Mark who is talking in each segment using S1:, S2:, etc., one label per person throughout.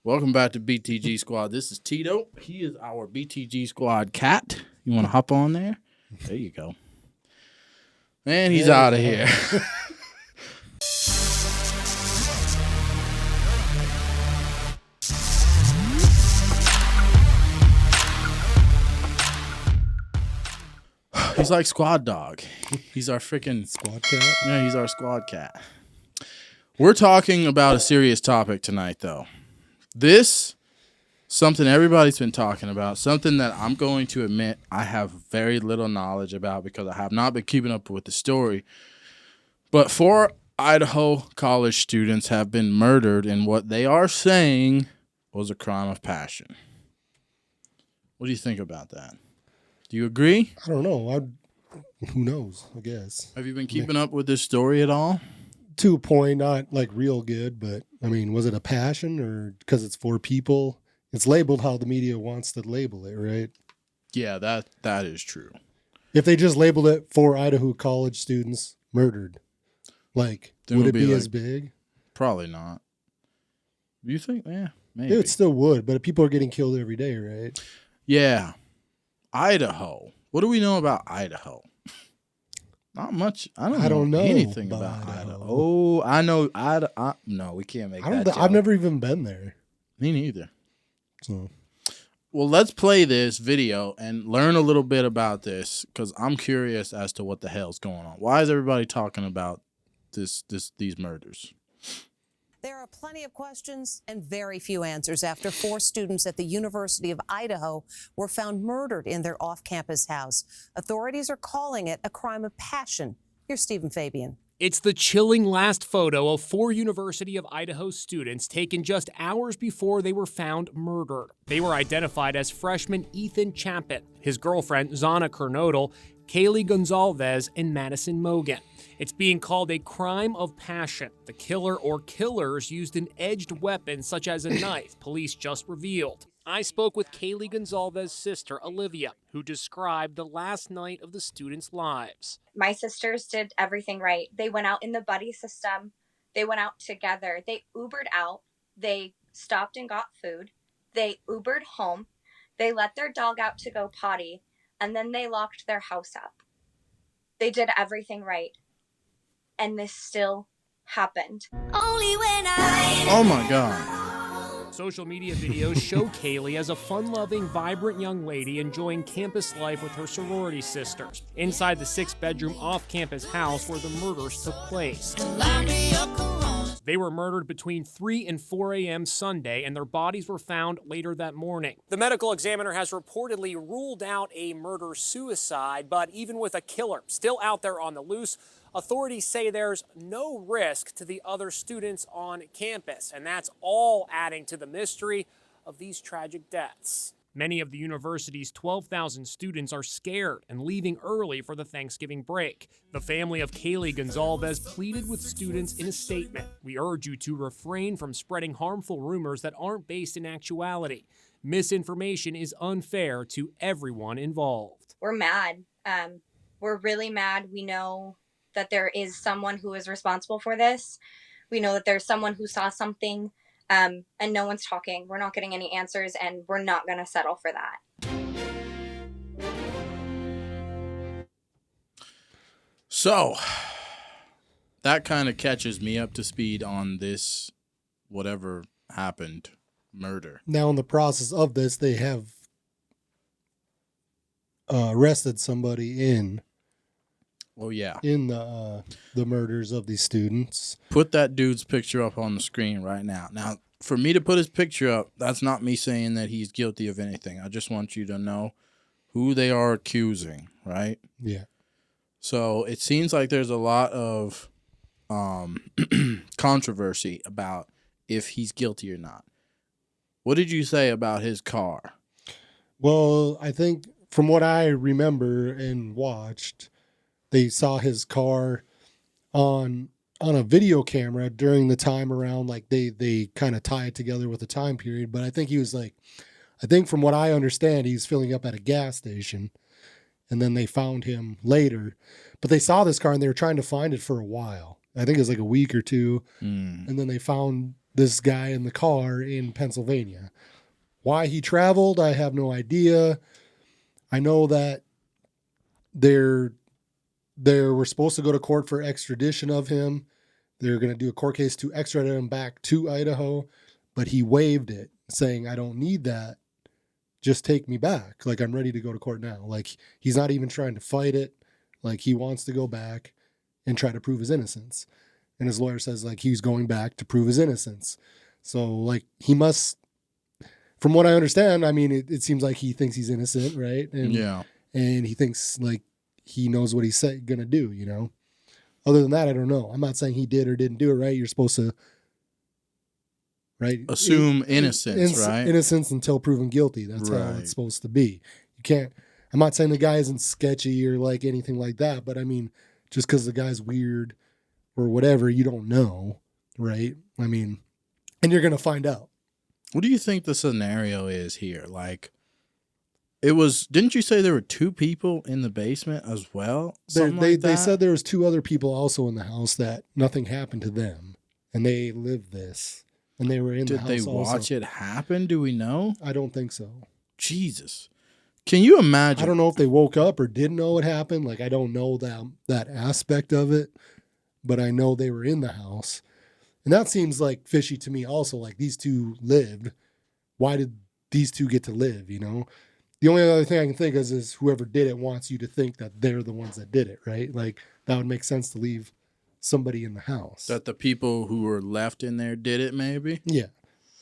S1: Welcome back to BTG Squad. This is Tito. He is our BTG Squad cat. You want to hop on there? There you go. And he's out of here. He's like Squad Dog. He's our freaking
S2: Squad cat?
S1: Yeah, he's our squad cat. We're talking about a serious topic tonight, though. This, something everybody's been talking about, something that I'm going to admit I have very little knowledge about because I have not been keeping up with the story. But 4 Idaho college students have been murdered in what they are saying was a crime of passion. What do you think about that? Do you agree?
S2: I don't know. Who knows, I guess.
S1: Have you been keeping up with this story at all?
S2: To a point, not like real good, but I mean, was it a passion or because it's 4 people? It's labeled how the media wants to label it, right?
S1: Yeah, that is true.
S2: If they just labeled it 4 Idaho college students murdered, like,
S1: then
S2: would it be
S1: like,
S2: as big?
S1: Probably not. Do you think? Yeah, maybe.
S2: It still would, but people are getting killed every day, right?
S1: Yeah. Idaho. What do we know about Idaho? Not much. I don't know anything about Idaho. Oh, I know. No, we can't make that joke.
S2: I've never even been there.
S1: Me neither.
S2: So,
S1: well, let's play this video and learn a little bit about this because I'm curious as to what the hell's going on. Why is everybody talking about these murders?
S3: There are plenty of questions and very few answers after 4 students at the University of Idaho were found murdered in their off-campus house. Authorities are calling it a crime of passion. Here's Stephen Fabian.
S4: It's the chilling last photo of 4 University of Idaho students taken just hours before they were found murdered. They were identified as freshman Ethan Champett, his girlfriend Zana Kernodle, Kaylee Gonzalez, and Madison Mogan. It's being called a crime of passion. The killer or killers used an edged weapon such as a knife, police just revealed. I spoke with Kaylee Gonzalez's sister, Olivia, who described the last night of the students' lives.
S5: My sisters did everything right. They went out in the buddy system. They went out together. They Ubered out. They stopped and got food. They Ubered home. They let their dog out to go potty. And then they locked their house up. They did everything right. And this still happened.
S1: Oh my God.
S4: Social media videos show Kaylee as a fun-loving, vibrant young lady enjoying campus life with her sorority sisters inside the 6-bedroom off-campus house where the murders took place. They were murdered between 3 and 4 a.m. Sunday, and their bodies were found later that morning. The medical examiner has reportedly ruled out a murder-suicide, but even with a killer still out there on the loose, authorities say there's no risk to the other students on campus, and that's all adding to the mystery of these tragic deaths. Many of the university's 12,000 students are scared and leaving early for the Thanksgiving break. The family of Kaylee Gonzalez pleaded with students in a statement. We urge you to refrain from spreading harmful rumors that aren't based in actuality. Misinformation is unfair to everyone involved.
S5: We're mad. We're really mad. We know that there is someone who is responsible for this. We know that there's someone who saw something. And no one's talking. We're not getting any answers, and we're not going to settle for that.
S1: So, that kind of catches me up to speed on this whatever happened murder.
S2: Now, in the process of this, they have arrested somebody in the murders of these students.
S1: Put that dude's picture up on the screen right now. Now, for me to put his picture up, that's not me saying that he's guilty of anything. I just want you to know who they are accusing, right?
S2: Yeah.
S1: So it seems like there's a lot of controversy about if he's guilty or not. What did you say about his car?
S2: Well, I think from what I remember and watched, they saw his car on a video camera during the time around, like they kind of tie it together with a time period. But I think he was like, I think from what I understand, he's filling up at a gas station, and then they found him later. But they saw this car and they were trying to find it for a while. I think it was like a week or two. And then they found this guy in the car in Pennsylvania. Why he traveled, I have no idea. I know that they were supposed to go to court for extradition of him. They're going to do a court case to extradite him back to Idaho, but he waived it, saying, I don't need that. Just take me back. Like, I'm ready to go to court now. Like, he's not even trying to fight it. Like, he wants to go back and try to prove his innocence. And his lawyer says, like, he's going back to prove his innocence. So, like, he must, from what I understand, I mean, it seems like he thinks he's innocent, right? And,
S1: Yeah.
S2: And he thinks, like, he knows what he's going to do, you know? Other than that, I don't know. I'm not saying he did or didn't do it, right? You're supposed to, right?
S1: Assume innocence, right?
S2: Innocence until proven guilty. That's how
S1: Right.
S2: it's supposed to be. You can't, I'm not saying the guy isn't sketchy or like anything like that, but I mean, just because the guy's weird or whatever, you don't know, right? I mean, and you're going to find out.
S1: What do you think the scenario is here? Like, didn't you say there were 2 people in the basement as well?
S2: They said there was 2 other people also in the house that nothing happened to them, and they lived this, and they were in the house.
S1: Did they watch it happen? Do we know?
S2: I don't think so.
S1: Jesus. Can you imagine?
S2: I don't know if they woke up or didn't know what happened. Like, I don't know that aspect of it, but I know they were in the house. And that seems like fishy to me also. Like, these 2 lived. Why did these 2 get to live, you know? The only other thing I can think is whoever did it wants you to think that they're the ones that did it, right? Like, that would make sense to leave somebody in the house.
S1: That the people who were left in there did it, maybe?
S2: Yeah.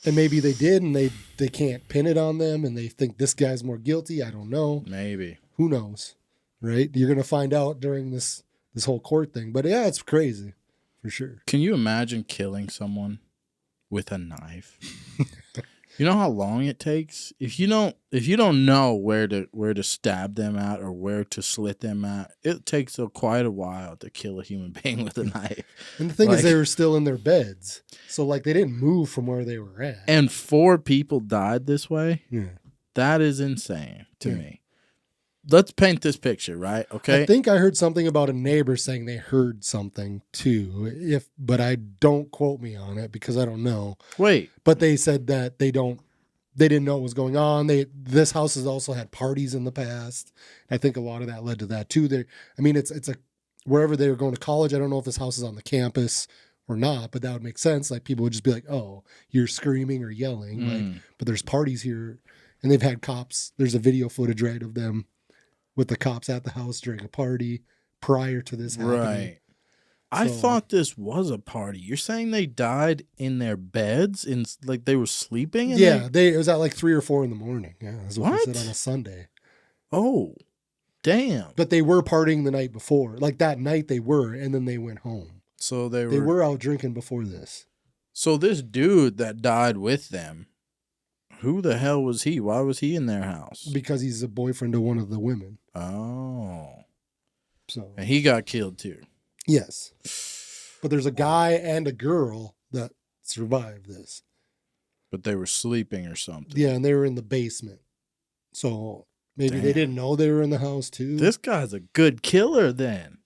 S2: And maybe they did, and they can't pin it on them, and they think this guy's more guilty. I don't know.
S1: Maybe.
S2: Who knows, right? You're going to find out during this whole court thing. But yeah, it's crazy, for sure.
S1: Can you imagine killing someone with a knife? You know how long it takes? If you don't know where to stab them at or where to slit them at, it takes quite a while to kill a human being with a knife.
S2: And the thing is, they were still in their beds. So, like, they didn't move from where they were at.
S1: And 4 people died this way?
S2: Yeah.
S1: That is insane to me. Let's paint this picture, right? Okay.
S2: I think I heard something about a neighbor saying they heard something too. But I don't quote me on it because I don't know.
S1: Wait.
S2: But they said that they didn't know what was going on. This house has also had parties in the past. I think a lot of that led to that too. It's wherever they were going to college. I don't know if this house is on the campus or not, but that would make sense. Like, people would just be like, "Oh, you're screaming or yelling." Like, but there's parties here, and they've had cops. There's a video footage, right, of them with the cops at the house during a party prior to this happening.
S1: Right. I thought this was a party. You're saying they died in their beds, like they were sleeping?
S2: It was at like 3 or 4 in the morning. Yeah, that's what they said on a Sunday.
S1: Oh, damn.
S2: But they were partying the night before. Like, that night they were, and then they went home.
S1: So they
S2: were out drinking before this.
S1: So this dude that died with them, who the hell was he? Why was he in their house?
S2: Because he's a boyfriend of one of the women.
S1: Oh.
S2: So.
S1: And he got killed too.
S2: Yes. But there's a guy and a girl that survived this.
S1: But they were sleeping or something.
S2: Yeah, and they were in the basement. So maybe they didn't know they were in the house too.
S1: This guy's a good killer then.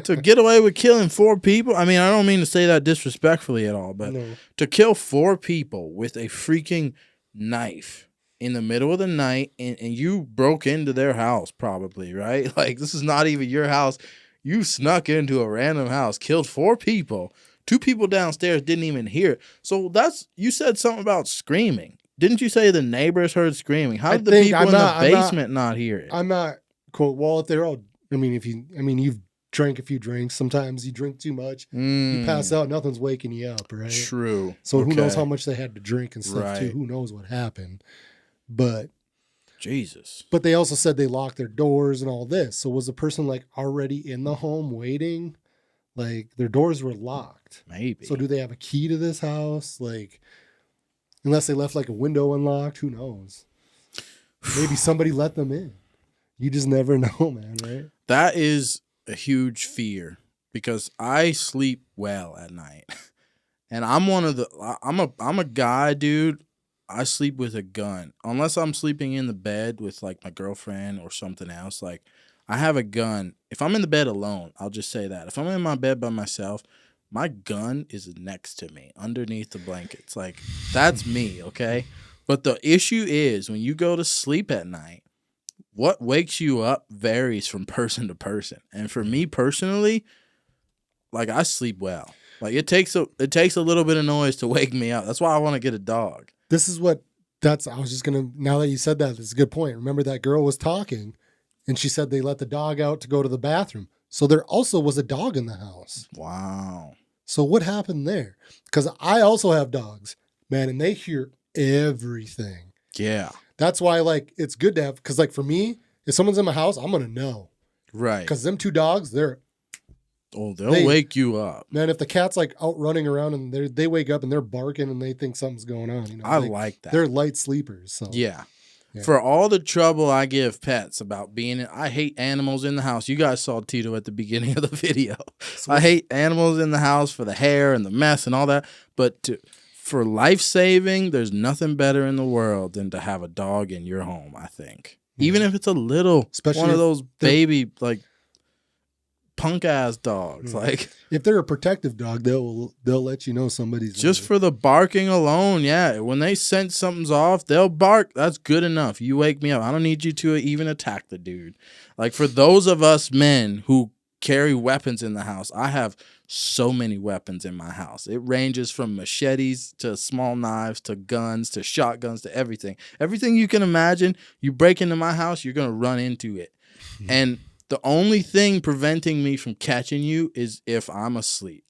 S1: To get away with killing 4 people. I mean, I don't mean to say that disrespectfully at all, but to kill 4 people with a freaking knife in the middle of the night, and you broke into their house probably, right? Like, this is not even your house. You snuck into a random house, killed 4 people. 2 people downstairs didn't even hear it. So you said something about screaming. Didn't you say the neighbors heard screaming? How did the people in the basement not hear it?
S2: I'm not, quote, well, if they're all, you've drank a few drinks. Sometimes you drink too much. You pass out, nothing's waking you up, right?
S1: True.
S2: So who knows how much they had to drink and stuff too. Who knows what happened. But
S1: Jesus.
S2: But they also said they locked their doors and all this. So was the person like already in the home waiting? Like, their doors were locked.
S1: Maybe.
S2: So do they have a key to this house? Like, unless they left like a window unlocked, who knows? Maybe somebody let them in. You just never know, man, right?
S1: That is a huge fear because I sleep well at night. And I'm a guy, dude. I sleep with a gun. Unless I'm sleeping in the bed with like my girlfriend or something else, like I have a gun. If I'm in the bed alone, I'll just say that. If I'm in my bed by myself, my gun is next to me, underneath the blankets. Like, that's me, okay? But the issue is when you go to sleep at night, what wakes you up varies from person to person. And for me personally, like, I sleep well. Like, it takes a little bit of noise to wake me up. That's why I want to get a dog.
S2: This is what I was just going to, now that you said that, it's a good point. Remember that girl was talking and she said they let the dog out to go to the bathroom. So there also was a dog in the house.
S1: Wow.
S2: So what happened there? Because I also have dogs, man, and they hear everything.
S1: Yeah.
S2: That's why, like, it's good to have, because, like, for me, if someone's in my house, I'm going to know.
S1: Right.
S2: Because them two dogs, they'll
S1: wake you up.
S2: Man, if the cat's, like, out running around and they wake up and they're barking and they think something's going on. You know,
S1: I like that.
S2: They're light sleepers. So
S1: Yeah.
S2: Yeah.
S1: For all the trouble I give pets about I hate animals in the house. You guys saw Tito at the beginning of the video.
S2: So
S1: I hate animals in the house for the hair and the mess and all that. But for life saving, there's nothing better in the world than to have a dog in your home, I think. Even if it's a little,
S2: Especially
S1: one of
S2: if
S1: those baby, like, punk ass dogs. Like,
S2: if they're a protective dog, they'll let you know somebody's
S1: just
S2: there.
S1: for the barking alone, yeah. When they sense something's off, they'll bark. That's good enough. You wake me up. I don't need you to even attack the dude. Like, for those of us men who carry weapons in the house, I have so many weapons in my house. It ranges from machetes to small knives to guns to shotguns to everything. Everything you can imagine, you break into my house, you're going to run into it. And the only thing preventing me from catching you is if I'm asleep.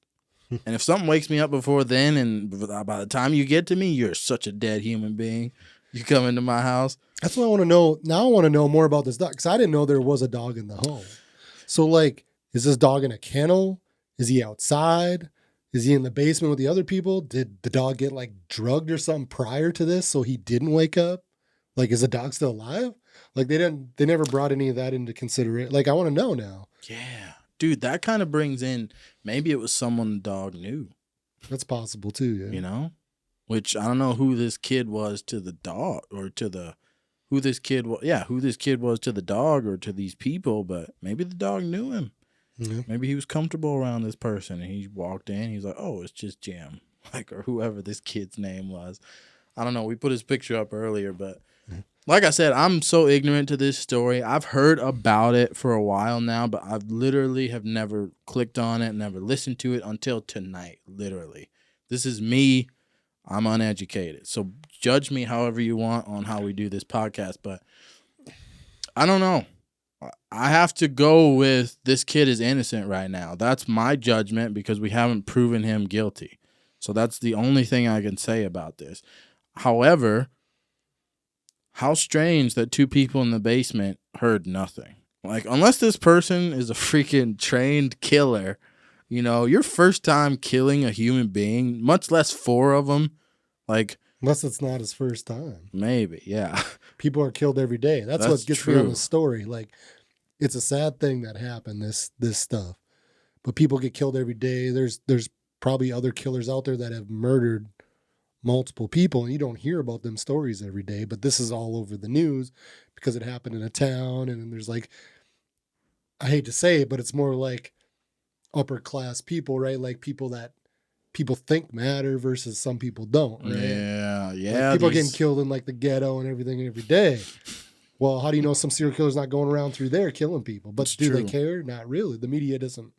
S1: And if something wakes me up before then, and by the time you get to me, you're such a dead human being. You come into my house.
S2: That's what I want to know. Now I want to know more about this dog because I didn't know there was a dog in the home. So, like, is this dog in a kennel? Is he outside? Is he in the basement with the other people? Did the dog get, like, drugged or something prior to this so he didn't wake up? Like, is the dog still alive? Like, they never brought any of that into consideration. Like, I want to know now.
S1: Yeah. Dude, that kind of brings in, maybe it was someone the dog knew.
S2: That's possible too, yeah.
S1: You know? Which, I don't know who this kid was to the dog, or who this kid was to the dog or to these people, but maybe the dog knew him.
S2: Yeah.
S1: Maybe he was comfortable around this person and he walked in, he's like, oh, it's just Jim. Like, or whoever this kid's name was. I don't know. We put his picture up earlier, but like I said, I'm so ignorant to this story. I've heard about it for a while now, but I've literally have never clicked on it, never listened to it until tonight, literally. This is me. I'm uneducated. So judge me however you want on how we do this podcast, but I don't know. I have to go with this kid is innocent right now. That's my judgment because we haven't proven him guilty. So that's the only thing I can say about this. However, how strange that two people in the basement heard nothing. Like, unless this person is a freaking trained killer, you know, your first time killing a human being, much less four of them, like...
S2: Unless it's not his first time.
S1: Maybe, yeah.
S2: People are killed every day. That's what gets
S1: true.
S2: me on the story. Like, it's a sad thing that happened, this stuff. But people get killed every day. There's probably other killers out there that have murdered multiple people, and you don't hear about them stories every day, but this is all over the news because it happened in a town, and there's, like, I hate to say it, but it's more like upper class people, right? Like people that people think matter versus some people don't, right?
S1: Yeah.
S2: Like people getting killed in, like, the ghetto and everything every day. Well, how do you know some serial killer's not going around through there killing people? But do they care? Not really. The media doesn't,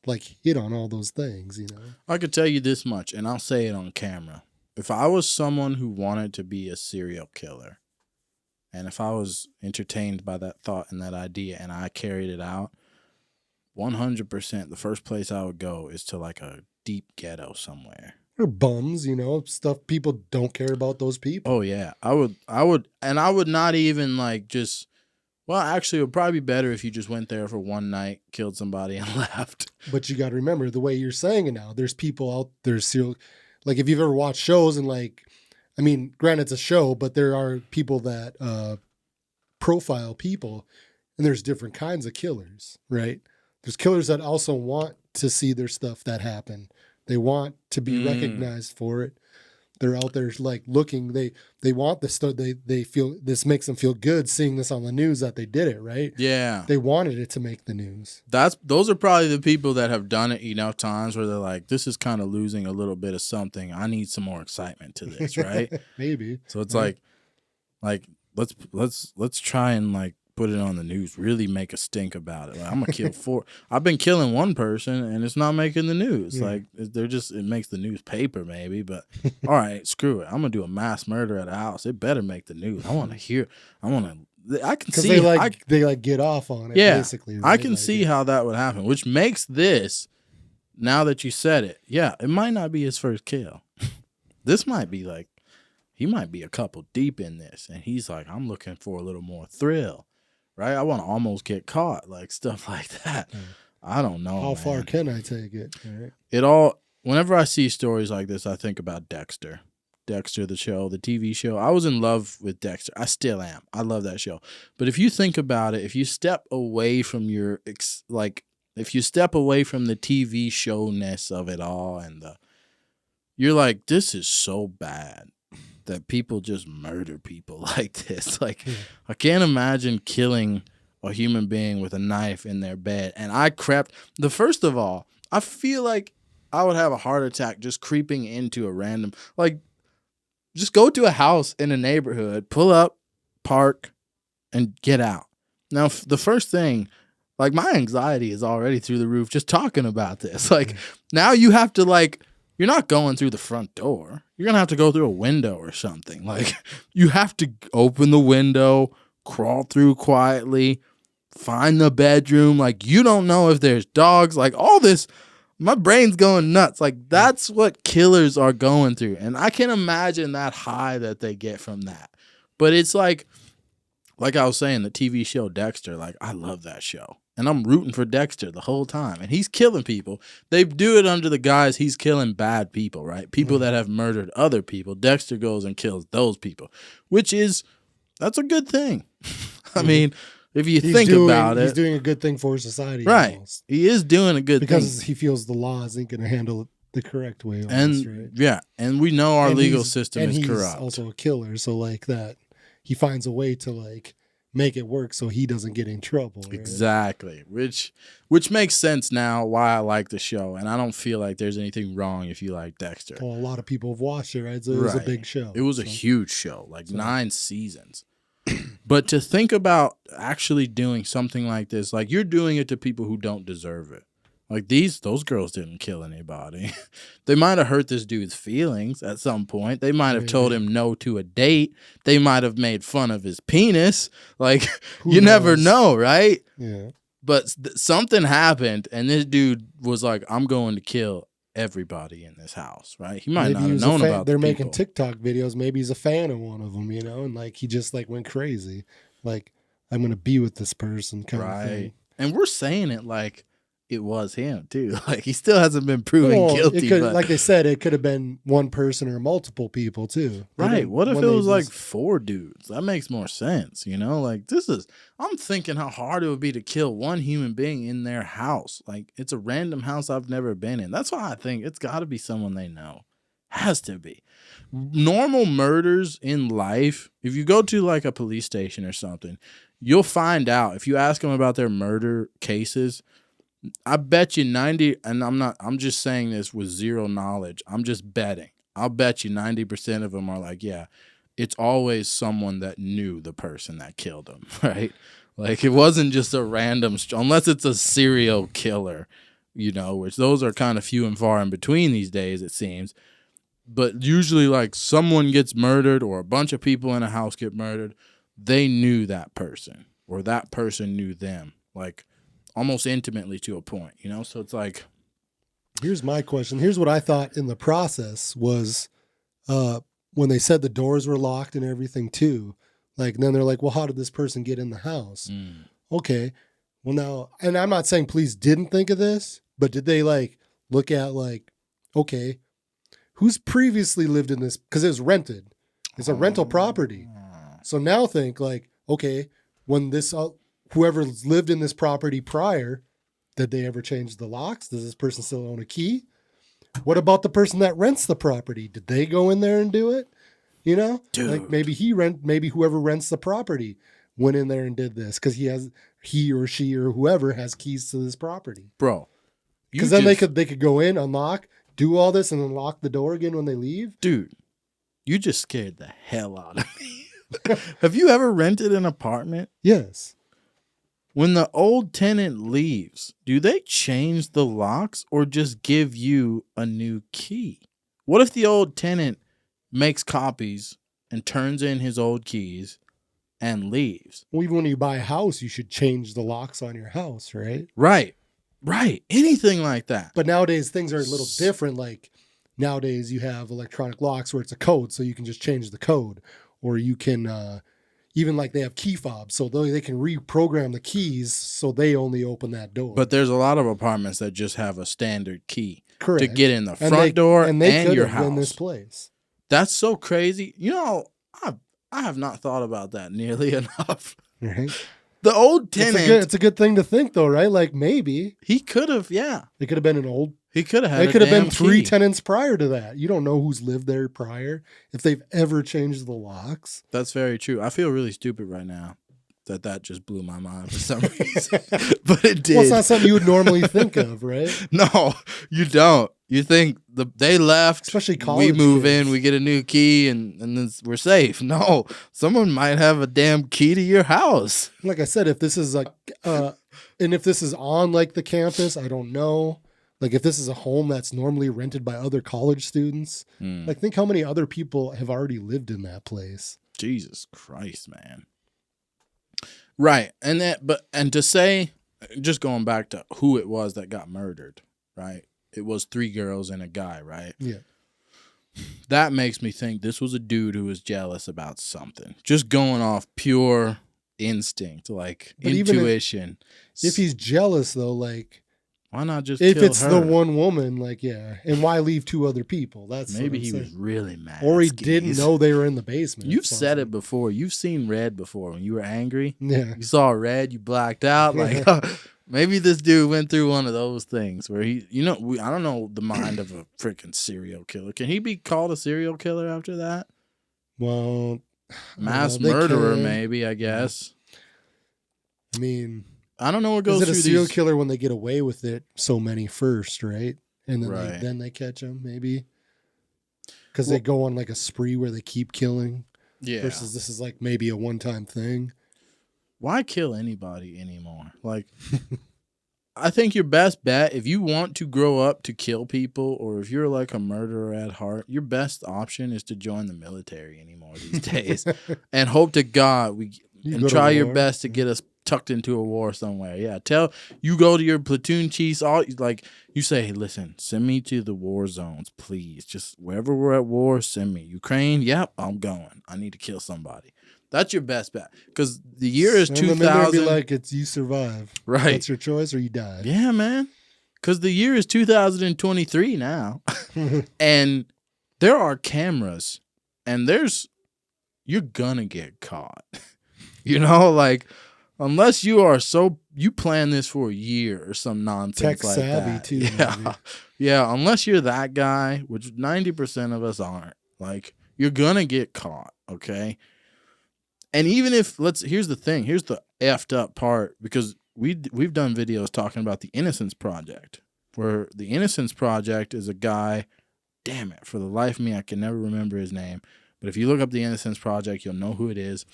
S2: like, hit on all those things, you know?
S1: I could tell you this much, and I'll say it on camera. If I was someone who wanted to be a serial killer, and if I was entertained by that thought and that idea and I carried it out, 100%, the first place I would go is to, like, a deep ghetto somewhere.
S2: Or bums, you know, stuff. People don't care about those people.
S1: Oh, yeah. I would not even, like, just, well, actually, it would probably be better if you just went there for one night, killed somebody, and left.
S2: But you got to remember, the way you're saying it now, there's people out there, like, if you've ever watched shows and, like, I mean, granted it's a show, but there are people that profile people, and there's different kinds of killers, right? There's killers that also want to see their stuff that happen. They want to be recognized for it. They're out there like looking. They want this stuff. They feel this makes them feel good seeing this on the news that they did it, right?
S1: Yeah.
S2: They wanted it to make the news.
S1: Those are probably the people that have done it enough times where they're like, this is kind of losing a little bit of something. I need some more excitement to this, right?
S2: Maybe.
S1: So it's
S2: right?
S1: like let's try and like put it on the news, really make a stink about it. Like, I'm gonna kill 4. I've been killing one person and it's not making the news.
S2: Yeah.
S1: Like it makes the newspaper maybe, but all right, screw it. I'm gonna do a mass murder at a house. It better make the news. I can see
S2: they get off on it.
S1: Yeah,
S2: basically.
S1: I
S2: Right?
S1: can
S2: Like,
S1: see how that would happen, which makes this. Now that you said it, yeah, it might not be his first kill. This might be like, he might be a couple deep in this, and he's like, I'm looking for a little more thrill, right? I want to almost get caught, like stuff like that. I don't know.
S2: How far can I take it? Right?
S1: Whenever I see stories like this, I think about Dexter. Dexter, the show, the TV show. I was in love with Dexter. I still am. I love that show. But if you think about it, if you step away from if you step away from the TV showness of it all, and you're like, this is so bad that people just murder people like this. Like, I can't imagine killing a human being with a knife in their bed. And first of all, I feel like I would have a heart attack just creeping into a random, like, just go to a house in a neighborhood, pull up, park, and get out. Now, the first thing, like, my anxiety is already through the roof just talking about this. Like, now you have to, like, you're not going through the front door. You're going to have to go through a window or something. Like, you have to open the window, crawl through quietly, find the bedroom. Like, you don't know if there's dogs. Like, all this, my brain's going nuts. Like, that's what killers are going through. And I can imagine that high that they get from that. But it's like I was saying, the TV show Dexter, like, I love that show. And I'm rooting for Dexter the whole time. And he's killing people. They do it under the guise he's killing bad people, right? People that have murdered other people. Dexter goes and kills those people, that's a good thing. I mean, if you think about it.
S2: He's doing a good thing for society.
S1: Right.
S2: Almost.
S1: He is doing a good thing.
S2: Because he feels the law isn't going to handle it the correct way. Almost, right?
S1: Yeah. And we know our legal system is corrupt.
S2: He's also a killer. So, like, that he finds a way to, like, make it work so he doesn't get in trouble. Right?
S1: Exactly. Which makes sense now why I like the show. And I don't feel like there's anything wrong if you like Dexter.
S2: Well, a lot of people have watched it, right? So it was a big show.
S1: It was a huge show, like 9 seasons. But to think about actually doing something like this, like, you're doing it to people who don't deserve it. Like, those girls didn't kill anybody. They might have hurt this dude's feelings at some point. They might have told him no to a date. They might have made fun of his penis. Like, you never know, right?
S2: Yeah.
S1: But something happened, and this dude was like, I'm going to kill everybody in this house, right? He might not have known about
S2: They're making TikTok videos. Maybe he's a fan of one of them, you know? And, like, he just, like, went crazy. Like, I'm going to be with this person kind of thing.
S1: And we're saying it like it was him too. Like, he still hasn't been proven guilty. But
S2: like they said, it could have been one person or multiple people too.
S1: Right. What if it was like 4 dudes? That makes more sense, you know? Like, I'm thinking how hard it would be to kill one human being in their house. Like, it's a random house I've never been in. That's why I think it's got to be someone they know. Has to be. Normal murders in life, if you go to like a police station or something, you'll find out, if you ask them about their murder cases, I bet you 90, and I'm just saying this with zero knowledge. I'm just betting. I'll bet you 90% of them are like, yeah, it's always someone that knew the person that killed them, right? Like, it wasn't just a random, unless it's a serial killer, you know, which those are kind of few and far in between these days, it seems. But usually, like, someone gets murdered or a bunch of people in a house get murdered, they knew that person or that person knew them, like, almost intimately to a point, you know? So it's like...
S2: Here's my question. Here's what I thought in the process was when they said the doors were locked and everything too. Like, and then they're like, well, how did this person get in the house? Okay. Well, now, and I'm not saying police didn't think of this, but did they, like, look at, like, okay, who's previously lived in this? Because it was rented. It's a rental property. So now think, like, okay, when this... whoever's lived in this property prior, did they ever change the locks? Does this person still own a key? What about the person that rents the property? Did they go in there and do it? You know,
S1: Dude.
S2: like maybe whoever rents the property went in there and did this because he or she or whoever has keys to this property.
S1: Bro.
S2: Because then they could go in, unlock, do all this, and then lock the door again when they leave.
S1: Dude, you just scared the hell out of me. Have you ever rented an apartment?
S2: Yes.
S1: When the old tenant leaves, do they change the locks or just give you a new key? What if the old tenant makes copies and turns in his old keys and leaves?
S2: Well, even when you buy a house, you should change the locks on your house, right?
S1: Right. Anything like that.
S2: But nowadays things are a little different. Like nowadays you have electronic locks where it's a code, so you can just change the code, or you can even like they have key fobs, so they can reprogram the keys so they only open that door.
S1: But there's a lot of apartments that just have a standard key
S2: Correct.
S1: to get in the front door and your house.
S2: In this place.
S1: That's so crazy. You know, I have not thought about that nearly enough.
S2: Right.
S1: The old tenant.
S2: It's a good thing to think though, right? Like maybe
S1: he could have, yeah.
S2: It could have been an old.
S1: He could have had.
S2: It could have been 3
S1: key.
S2: tenants prior to that. You don't know who's lived there prior, if they've ever changed the locks.
S1: That's very true. I feel really stupid right now that just blew my mind for some reason, but it did.
S2: Well, it's not something you would normally think of, right?
S1: No, you don't. You think they left,
S2: especially college.
S1: We move
S2: kids.
S1: in, we get a new key, and then we're safe. No, someone might have a damn key to your house.
S2: Like I said, if this is like, and if this is on like the campus, I don't know. Like if this is a home that's normally rented by other college students, like think how many other people have already lived in that place.
S1: Jesus Christ, man. Right. And to say, just going back to who it was that got murdered, right? It was 3 girls and a guy, right?
S2: Yeah.
S1: That makes me think this was a dude who was jealous about something. Just going off pure instinct, like but intuition.
S2: If he's jealous though, like
S1: why not just
S2: if
S1: kill
S2: it's
S1: her?
S2: The one woman, like yeah, and why leave 2 other people? That's
S1: maybe he was really mad,
S2: or he didn't know they were in the basement.
S1: You've said it before. You've seen red before when you were angry.
S2: Yeah,
S1: you saw red, you blacked out. Like maybe this dude went through one of those things where he, I don't know the mind of a freaking serial killer. Can he be called a serial killer after that?
S2: Well,
S1: mass murderer, maybe. I guess.
S2: I mean.
S1: I don't know what goes
S2: through. Is it a serial
S1: these...
S2: killer when they get away with it? So many first, right? And then
S1: right.
S2: they catch them, maybe because they go on like a spree where they keep killing.
S1: Yeah.
S2: Versus this is like maybe a one-time thing.
S1: Why kill anybody anymore? Like, I think your best bet if you want to grow up to kill people, or if you're like a murderer at heart, your best option is to join the military anymore these days, and hope to God and try your best to get us tucked into a war somewhere. Yeah, you go to your platoon chiefs, you say, hey, listen, send me to the war zones, please. Just wherever we're at war, send me. Ukraine, yep, I'm going. I need to kill somebody. That's your best bet, because the year is 2000.
S2: Be like, it's you survive.
S1: Right,
S2: that's your choice, or you die.
S1: Yeah, man. Because the year is 2023 now, and there are cameras, and you're gonna get caught. Like. Unless you are you plan this for a year or some nonsense like that.
S2: Tech savvy too.
S1: Yeah.
S2: Maybe.
S1: Yeah. Unless you're that guy, which 90% of us aren't, like you're going to get caught. Okay. And even if here's the thing, here's the effed up part, because we've done videos talking about the Innocence Project, where the Innocence Project is a guy, damn it, for the life of me, I can never remember his name. But if you look up the Innocence Project, you'll know who it is.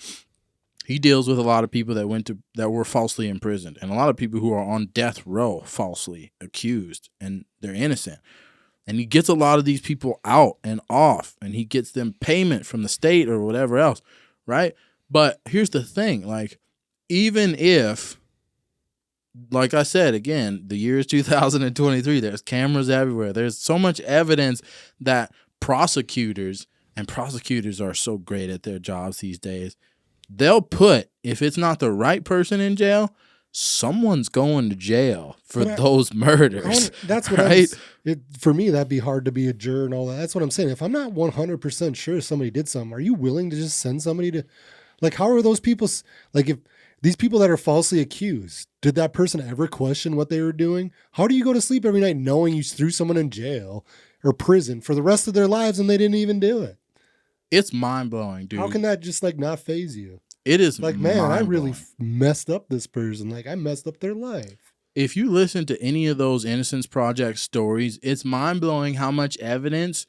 S1: He deals with a lot of people that were falsely imprisoned, and a lot of people who are on death row falsely accused, and they're innocent. And he gets a lot of these people out and off, and he gets them payment from the state or whatever else, right? But here's the thing, like, even if, like I said, again, the year is 2023, there's cameras everywhere. There's so much evidence that prosecutors are so great at their jobs these days. They'll put, if it's not the right person in jail, someone's going to jail for those murders.
S2: That's what
S1: right?
S2: For me, that'd be hard to be a juror and all that. That's what I'm saying. If I'm not 100% sure somebody did something, are you willing to just send somebody to, like, how are those people, like, if these people that are falsely accused, did that person ever question what they were doing? How do you go to sleep every night knowing you threw someone in jail or prison for the rest of their lives and they didn't even do it.
S1: It's mind-blowing, dude.
S2: How can that just like not faze you?
S1: It is
S2: Like, man, I really
S1: mind-blowing.
S2: messed up this person. Like, I messed up their life.
S1: If you listen to any of those Innocence Project stories, it's mind-blowing how much evidence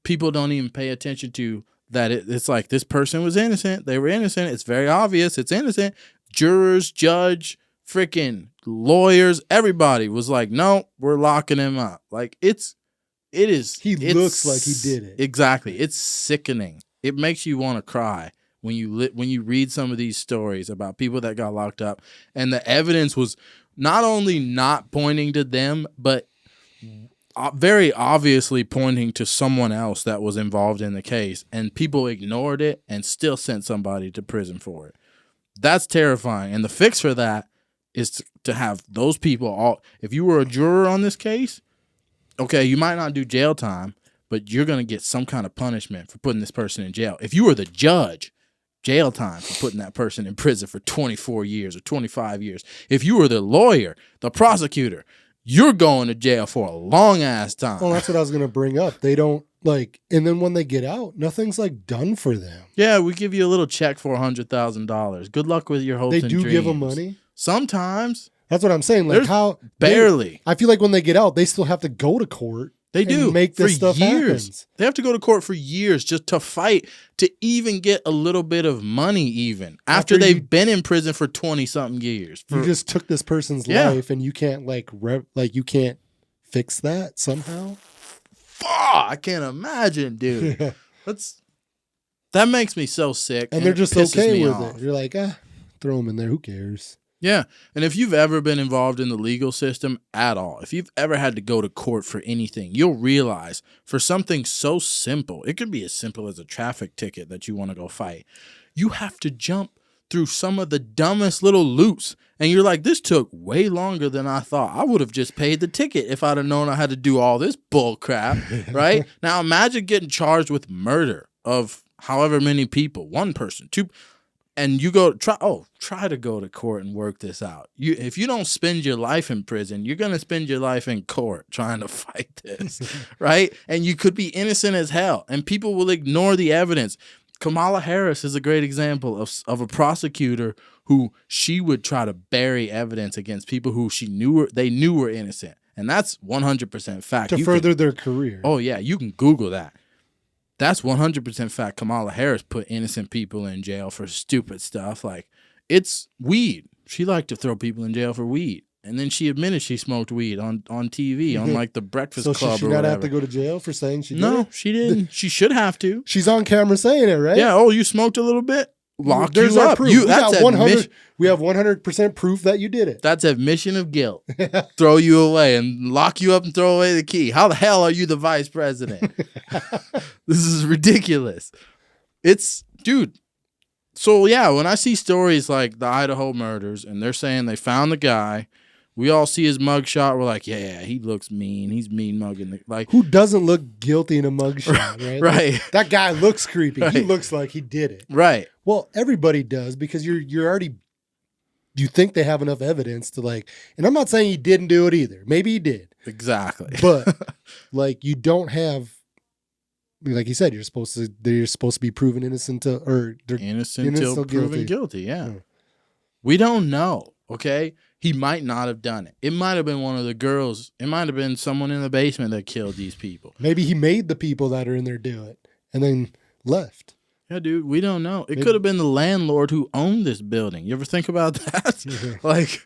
S1: people don't even pay attention to, that it's like, this person was innocent. They were innocent. It's very obvious. It's innocent. Jurors, judge, freaking lawyers, everybody was like, no, we're locking him up. Like, it is.
S2: He looks like he did it.
S1: Exactly. It's sickening. It makes you want to cry when you read some of these stories about people that got locked up, and the evidence was not only not pointing to them, but very obviously pointing to someone else that was involved in the case, and people ignored it and still sent somebody to prison for it. That's terrifying. And the fix for that is to have those people all, if you were a juror on this case, okay, you might not do jail time, but you're going to get some kind of punishment for putting this person in jail. If you were the judge, jail time for putting that person in prison for 24 years or 25 years. If you were the lawyer, the prosecutor, you're going to jail for a long ass time.
S2: Well, that's what I was going to bring up. They don't like, and then when they get out, nothing's like done for them.
S1: Yeah, we give you a little check for $100,000. Good luck with your hopes
S2: They
S1: and
S2: do
S1: dreams.
S2: give them money.
S1: Sometimes.
S2: That's what I'm saying. Like,
S1: There's
S2: how
S1: barely.
S2: I feel like when they get out, they still have to go to court.
S1: They do.
S2: And make this
S1: for
S2: stuff
S1: years.
S2: happen.
S1: They have to go to court for years just to fight to even get a little bit of money, even after they've been in prison for 20-something years.
S2: You just took this person's life, and you can't you can't fix that somehow.
S1: I can't imagine, dude. That makes me so sick.
S2: And they're just
S1: it pisses
S2: okay
S1: me
S2: with
S1: off.
S2: it. You're like, throw them in there. Who cares?
S1: Yeah. And if you've ever been involved in the legal system at all, if you've ever had to go to court for anything, you'll realize for something so simple, it could be as simple as a traffic ticket that you want to go fight. You have to jump through some of the dumbest little loops. And you're like, this took way longer than I thought. I would have just paid the ticket if I'd have known I had to do all this bull crap, right? Now imagine getting charged with murder of however many people, one person, two, and you go try to go to court and work this out. If you don't spend your life in prison, you're going to spend your life in court trying to fight this, right? And you could be innocent as hell, and people will ignore the evidence. Kamala Harris is a great example of a prosecutor who she would try to bury evidence against people who they knew were innocent. And that's 100% fact.
S2: To further their career.
S1: Oh, yeah. You can Google that. That's 100% fact. Kamala Harris put innocent people in jail for stupid stuff. Like, it's weed. She liked to throw people in jail for weed. And then she admitted she smoked weed on TV, on like the Breakfast Club or whatever. So she not have
S2: to go to jail for saying she did?
S1: No, she didn't. She should have to.
S2: She's on camera saying it, right?
S1: Yeah. Oh, you smoked a little bit? Lock
S2: There's
S1: you
S2: our
S1: up.
S2: proof. We have 100% proof that you did it.
S1: That's admission of guilt. Throw you away and lock you up and throw away the key. How the hell are you the vice president? This is ridiculous. Dude. So yeah, when I see stories like the Idaho murders and they're saying they found the guy, we all see his mugshot. We're like, yeah, he looks mean. He's mean mugging.
S2: Who doesn't look guilty in a mugshot, right?
S1: Right.
S2: Like, that guy looks creepy.
S1: Right.
S2: He looks like he did it.
S1: Right.
S2: Well, everybody does because you're already. You think they have enough evidence to and I'm not saying he didn't do it either. Maybe he did.
S1: Exactly.
S2: But you don't have. Like you said, they're supposed to be proven innocent or they're
S1: innocent till proven guilty. Yeah. We don't know. Okay. He might not have done it. It might have been one of the girls. It might have been someone in the basement that killed these people.
S2: Maybe he made the people that are in there do it and then left.
S1: Yeah, dude, we don't know. It could have been the landlord who owned this building. You ever think about that?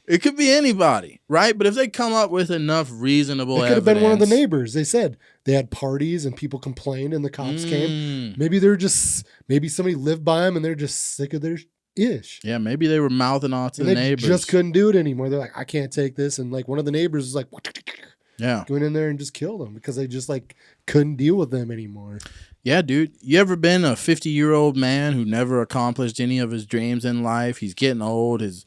S1: It could be anybody, right? But if they come up with enough reasonable evidence.
S2: It could have been one of the neighbors. They said they had parties and people complained and the cops came. Maybe maybe somebody lived by them and they're just sick of their ish.
S1: Yeah, maybe they were mouthing off to the neighbors.
S2: They just couldn't do it anymore. They're like, I can't take this. And one of the neighbors was like, going in there and just killed them because they just couldn't deal with them anymore.
S1: Yeah, dude. You ever been a 50-year-old man who never accomplished any of his dreams in life? He's getting old. His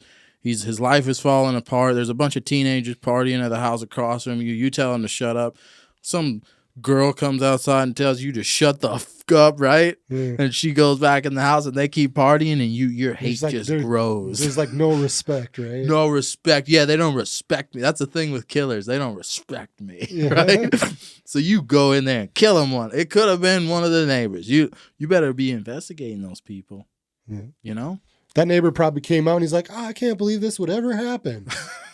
S1: life is falling apart. There's a bunch of teenagers partying at the house across from you. You tell him to shut up. Some girl comes outside and tells you to shut the fuck up, right?
S2: Yeah.
S1: And she goes back in the house and they keep partying and your hate
S2: Like,
S1: just grows.
S2: There's like no respect, right?
S1: No respect. Yeah, they don't respect me. That's the thing with killers. They don't respect me,
S2: Yeah.
S1: right? So you go in there and kill them one. It could have been one of the neighbors. You better be investigating those people, you know?
S2: That neighbor probably came out and he's like, I can't believe this would ever happen.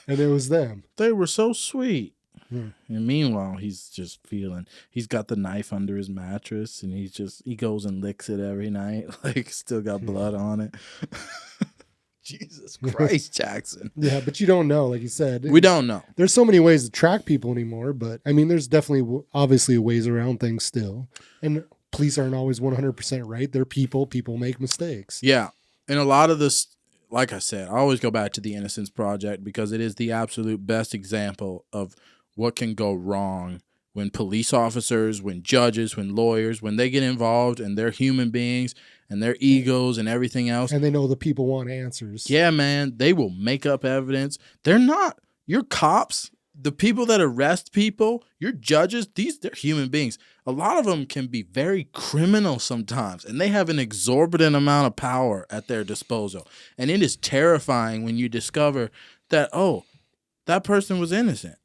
S2: And it was them.
S1: They were so sweet.
S2: Hmm.
S1: And meanwhile, he's got the knife under his mattress and he goes and licks it every night. Like, still got blood on it. Jesus Christ, Jackson.
S2: Yeah, but you don't know, like you said.
S1: We don't know.
S2: There's so many ways to track people anymore, but I mean, there's definitely obviously ways around things still. And police aren't always 100% right. They're people. People make mistakes.
S1: Yeah. And a lot of this, like I said, I always go back to the Innocence Project because it is the absolute best example of what can go wrong when police officers, when judges, when lawyers, when they get involved and they're human beings and their egos and everything else.
S2: And they know the people want answers.
S1: Yeah, man, they will make up evidence. They're not your cops. The people that arrest people, your judges, they're human beings. A lot of them can be very criminal sometimes, and they have an exorbitant amount of power at their disposal. And it is terrifying when you discover that, oh, that person was innocent,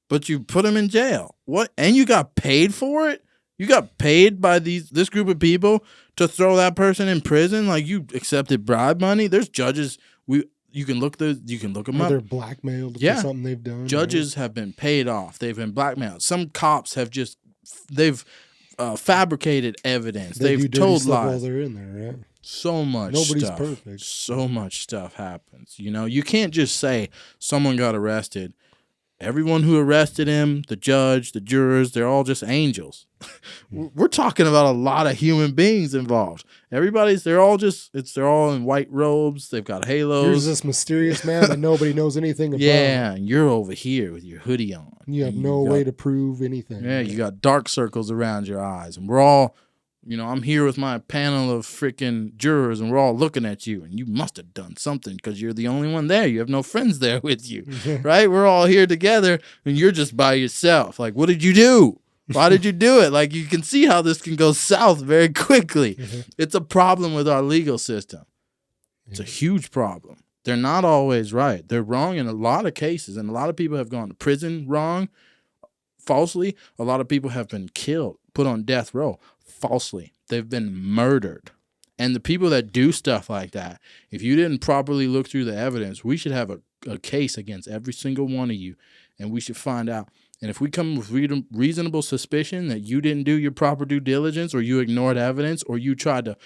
S1: but you put him in jail. What? And you got paid for it? You got paid by this group of people to throw that person in prison? Like, you accepted bribe money? There's judges. You can look them up.
S2: They're blackmailed for something they've done.
S1: Judges have been paid off. They've been blackmailed. Some cops have fabricated evidence. They've told lies.
S2: While they're in there, right?
S1: So much
S2: Nobody's
S1: stuff.
S2: perfect.
S1: So much stuff happens. You know, you can't just say someone got arrested. Everyone who arrested him, the judge, the jurors, they're all just angels. We're talking about a lot of human beings involved. They're all in white robes. They've got halos.
S2: Here's this mysterious man that nobody knows anything about.
S1: Yeah, and you're over here with your hoodie on.
S2: You have no way to prove anything.
S1: Yeah, you got dark circles around your eyes. And we're all, I'm here with my panel of freaking jurors, and we're all looking at you. And you must have done something because you're the only one there. You have no friends there with you, right? We're all here together, and you're just by yourself. Like, what did you do? Why did you do it? Like, you can see how this can go south very quickly. It's a problem with our legal system. It's a huge problem. They're not always right. They're wrong in a lot of cases, and a lot of people have gone to prison wrong, falsely. A lot of people have been killed, put on death row, falsely. They've been murdered. And the people that do stuff like that, if you didn't properly look through the evidence, we should have a case against every single one of you, and we should find out. And if we come with reasonable suspicion that you didn't do your proper due diligence, or you ignored evidence, or you tried to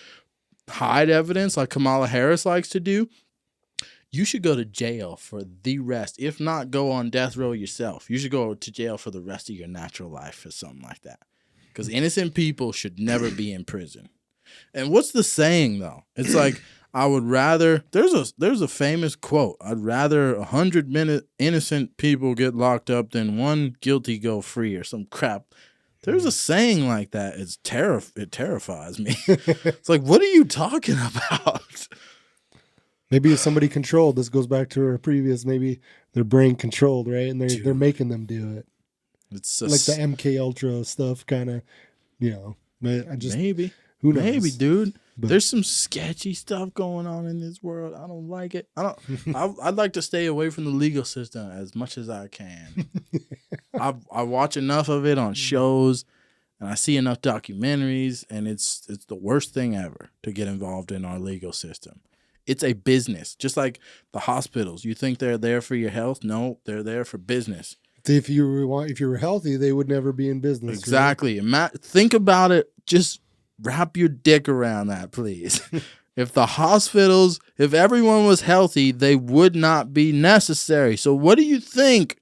S1: hide evidence like Kamala Harris likes to do, you should go to jail for the rest. If not, go on death row yourself. You should go to jail for the rest of your natural life or something like that. Because innocent people should never be in prison. And what's the saying, though? It's like, I would rather, there's a famous quote, I'd rather 100 innocent people get locked up than one guilty go free, or some crap. There's a saying like that. It terrifies me. It's like, what are you talking about?
S2: Maybe it's somebody controlled. This goes back to our previous, maybe their brain controlled, right? And they're making them do it.
S1: It's
S2: like the MK Ultra stuff, kind of,
S1: maybe.
S2: Who knows?
S1: Maybe, dude.
S2: But
S1: there's some sketchy stuff going on in this world. I don't like it. I'd like to stay away from the legal system as much as I can. I watch enough of it on shows, and I see enough documentaries, and it's the worst thing ever to get involved in our legal system. It's a business, just like the hospitals. You think they're there for your health? No, they're there for business.
S2: If you were healthy, they would never be in business.
S1: Exactly. Right? Think about it. Just wrap your dick around that, please. If everyone was healthy, they would not be necessary. So what do you think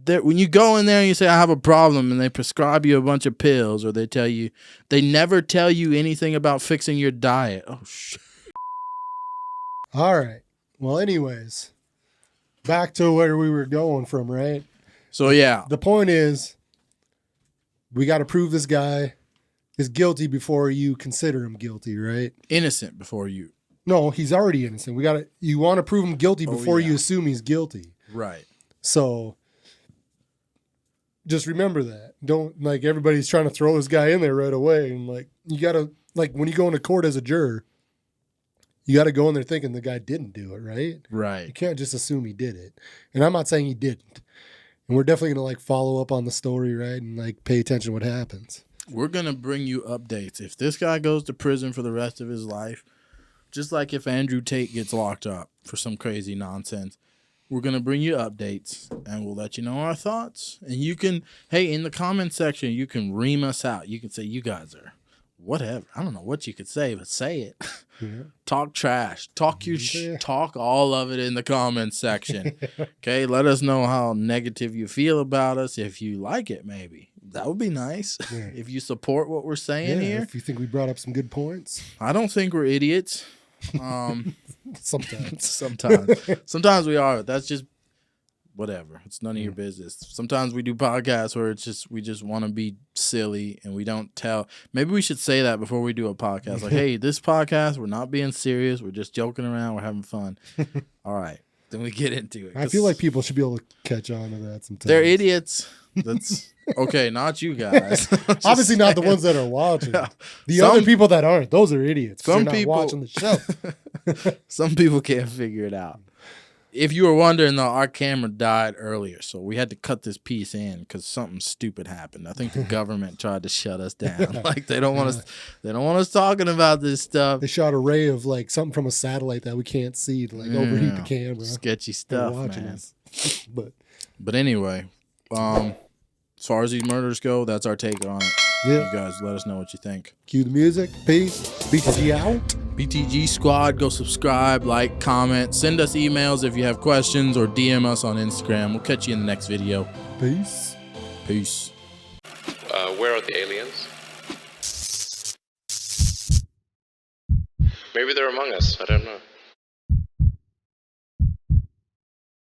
S1: that when you go in there and you say, I have a problem, and they prescribe you a bunch of pills, or they never tell you anything about fixing your diet? Oh, shit.
S2: All right. Well, anyways, back to where we were going from, right?
S1: So, yeah.
S2: The point is, we got to prove this guy is guilty before you consider him guilty, right?
S1: Innocent before you.
S2: No, he's already innocent. You want to prove him guilty before you assume he's guilty.
S1: Right.
S2: So just remember that. Don't, like, everybody's trying to throw this guy in there right away. And, like, you got to, like, when you go into court as a juror, you got to go in there thinking the guy didn't do it, right?
S1: Right.
S2: You can't just assume he did it. And I'm not saying he didn't. And we're definitely going to, like, follow up on the story, right? And, like, pay attention to what happens.
S1: We're going to bring you updates. If this guy goes to prison for the rest of his life, just like if Andrew Tate gets locked up for some crazy nonsense, we're going to bring you updates, and we'll let you know our thoughts. And you can, hey, in the comment section, you can ream us out. You can say, you guys are whatever. I don't know what you could say, but say it. Yeah. Talk trash. Talk your talk all of it in the comments section. Okay, let us know how negative you feel about us. If you like it, maybe that would be nice. Yeah. If you support what we're saying here,
S2: if you think we brought up some good points.
S1: I don't think we're idiots. Sometimes we are. That's just whatever. It's none of your business. Sometimes we do podcasts where it's just we just want to be silly and we don't tell. Maybe we should say that before we do a podcast. Like, hey, this podcast, we're not being serious. We're just joking around. We're having fun. All right. Then we get into it.
S2: I feel like people should be able to catch on to that sometimes.
S1: They're idiots. That's okay. Not you guys.
S2: Obviously not the ones that are watching. The other people that aren't, those are idiots. Some people watching the show.
S1: Some people can't figure it out. If you were wondering, though, our camera died earlier, so we had to cut this piece in because something stupid happened. I think the government tried to shut us down. Like they don't want us. They don't want us talking about this stuff.
S2: They shot a ray of like something from a satellite that we can't see to like overheat the camera.
S1: Sketchy stuff, man.
S2: Us.
S1: But anyway, as far as these murders go, that's our take on it. Yeah. You guys let us know what you think.
S2: Cue the music. Peace. BTG out.
S1: BTG Squad. Go subscribe, like, comment. Send us emails if you have questions or DM us on Instagram. We'll catch you in the next video.
S2: Peace.
S1: Peace.
S6: Where are the aliens? Maybe they're among us. I don't know.